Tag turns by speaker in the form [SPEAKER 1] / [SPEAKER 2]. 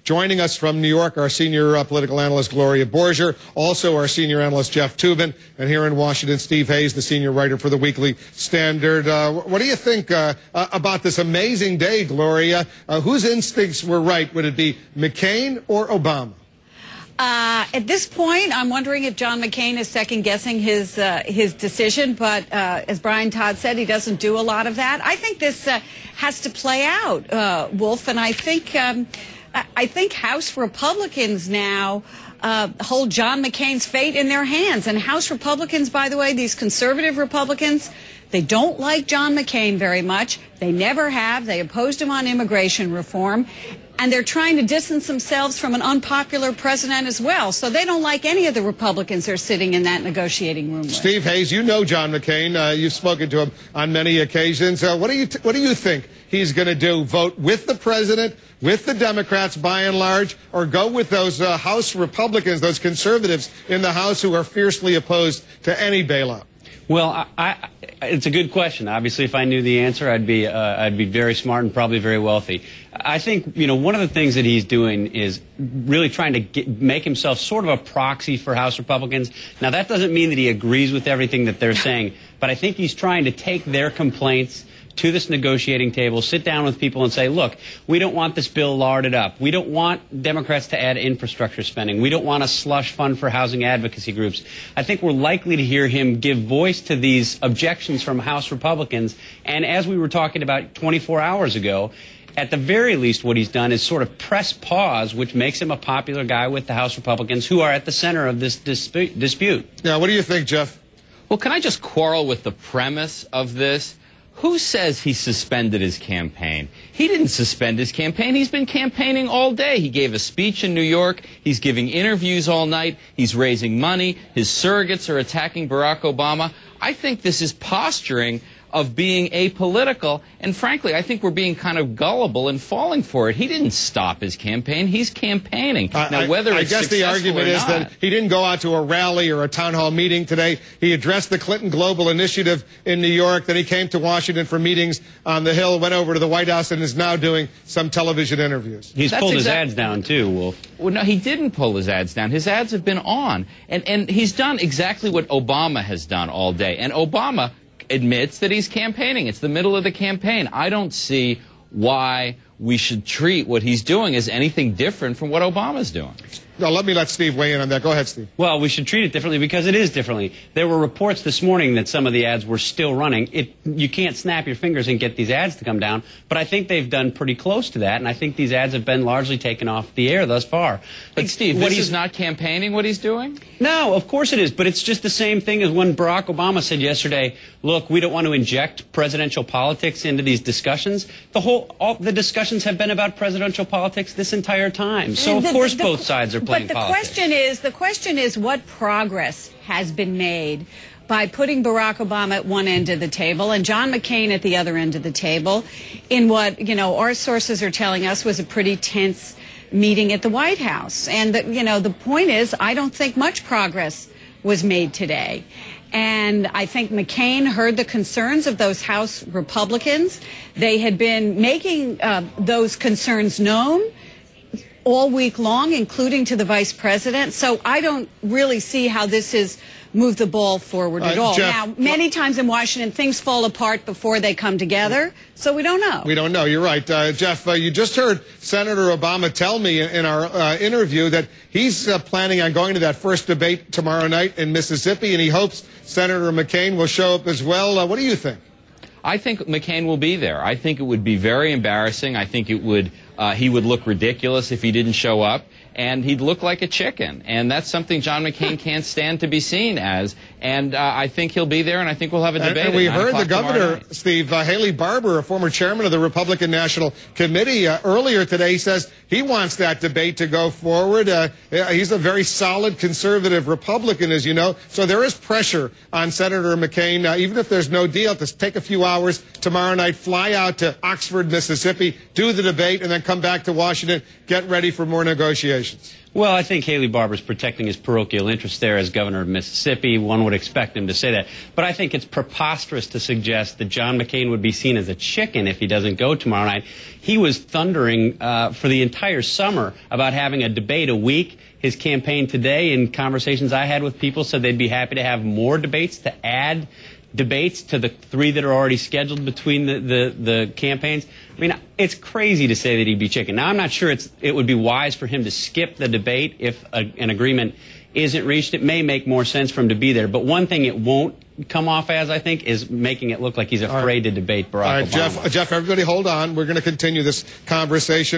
[SPEAKER 1] Joining us from New York, our senior political analyst, Gloria Borger, also our senior analyst, Jeff Toobin, and here in Washington, Steve Hayes, the senior writer for the Weekly Standard. What do you think about this amazing day, Gloria? Whose instincts were right? Would it be McCain or Obama?
[SPEAKER 2] At this point, I'm wondering if John McCain is second-guessing his decision, but as Brian Todd said, he doesn't do a lot of that. I think this has to play out, Wolf, and I think House Republicans now hold John McCain's fate in their hands. And House Republicans, by the way, these conservative Republicans, they don't like John McCain very much. They never have. They opposed him on immigration reform. And they're trying to distance themselves from an unpopular president as well. So they don't like any of the Republicans that are sitting in that negotiating room with.
[SPEAKER 1] Steve Hayes, you know John McCain. You've spoken to him on many occasions. What do you think he's going to do? Vote with the president, with the Democrats by and large, or go with those House Republicans, those conservatives in the House who are fiercely opposed to any bailout?
[SPEAKER 3] Well, it's a good question. Obviously, if I knew the answer, I'd be very smart and probably very wealthy. I think, one of the things that he's doing is really trying to make himself sort of a proxy for House Republicans. Now, that doesn't mean that he agrees with everything that they're saying, but I think he's trying to take their complaints to this negotiating table, sit down with people and say, look, we don't want this bill larded up. We don't want Democrats to add infrastructure spending. We don't want a slush fund for housing advocacy groups. I think we're likely to hear him give voice to these objections from House Republicans. And as we were talking about 24 hours ago, at the very least, what he's done is sort of press pause, which makes him a popular guy with the House Republicans who are at the center of this dispute.
[SPEAKER 1] Yeah, what do you think, Jeff?
[SPEAKER 4] Well, can I just quarrel with the premise of this? Who says he suspended his campaign? He didn't suspend his campaign. He's been campaigning all day. He gave a speech in New York. He's giving interviews all night. He's raising money. His surrogates are attacking Barack Obama. I think this is posturing of being apolitical, and frankly, I think we're being kind of gullible and falling for it. He didn't stop his campaign. He's campaigning. Now, whether
[SPEAKER 1] I guess the argument is that he didn't go out to a rally or a town hall meeting today. He addressed the Clinton Global Initiative in New York. Then he came to Washington for meetings on the Hill, went over to the White House, and is now doing some television interviews.
[SPEAKER 3] He's pulled his ads down, too, Wolf.
[SPEAKER 4] Well, no, he didn't pull his ads down. His ads have been on. And he's done exactly what Obama has done all day. And Obama admits that he's campaigning. It's the middle of the campaign. I don't see why we should treat what he's doing as anything different from what Obama's doing.
[SPEAKER 1] No, let Steve weigh in on that. Go ahead, Steve.
[SPEAKER 3] Well, we should treat it differently because it is differently. There were reports this morning that some of the ads were still running. You can't snap your fingers and get these ads to come down, but I think they've done pretty close to that, and I think these ads have been largely taken off the air thus far.
[SPEAKER 4] But Steve, this is not campaigning what he's doing?
[SPEAKER 3] No, of course it is, but it's just the same thing as when Barack Obama said yesterday, look, we don't want to inject presidential politics into these discussions. All the discussions have been about presidential politics this entire time. So, of course, both sides are playing politics.
[SPEAKER 2] The question is what progress has been made by putting Barack Obama at one end of the table and John McCain at the other end of the table in what, our sources are telling us was a pretty tense meeting at the White House. And, the point is, I don't think much progress was made today. And I think McCain heard the concerns of those House Republicans. They had been making those concerns known all week long, including to the vice president. So I don't really see how this has moved the ball forward at all.
[SPEAKER 1] Jeff,
[SPEAKER 2] now, many times in Washington, things fall apart before they come together, so we don't know.
[SPEAKER 1] We don't know. You're right. Jeff, you just heard Senator Obama tell me in our interview that he's planning on going to that first debate tomorrow night in Mississippi, and he hopes Senator McCain will show up as well. What do you think?
[SPEAKER 4] I think McCain will be there. I think it would be very embarrassing. I think it would he would look ridiculous if he didn't show up, and he'd look like a chicken. And that's something John McCain can't stand to be seen as. And I think he'll be there, and I think we'll have a debate.
[SPEAKER 1] And we heard the governor, Steve, Haley Barbour, a former chairman of the Republican National Committee, earlier today says he wants that debate to go forward. He's a very solid conservative Republican, as you know. So there is pressure on Senator McCain, even if there's no deal, to take a few hours tomorrow night, fly out to Oxford, Mississippi, do the debate, and then can't come back to Washington, get ready for more negotiations?
[SPEAKER 3] Well, I think Haley Barbour's protecting his parochial interests there as governor of Mississippi. One would expect him to say that. But I think it's preposterous to suggest that John McCain would be seen as a chicken if he doesn't go tomorrow night. He was thundering for the entire summer about having a debate a week. His campaign today, in conversations I had with people, said they'd be happy to have more debates, to add debates to the 3 that are already scheduled between the campaigns. I mean, it's crazy to say that he'd be chicken. Now, I'm not sure it would be wise for him to skip the debate if an agreement isn't reached. It may make more sense for him to be there. But one thing it won't come off as, I think, is making it look like he's afraid to debate Barack Obama.
[SPEAKER 1] Jeff, everybody hold on. We're going to continue this conversation.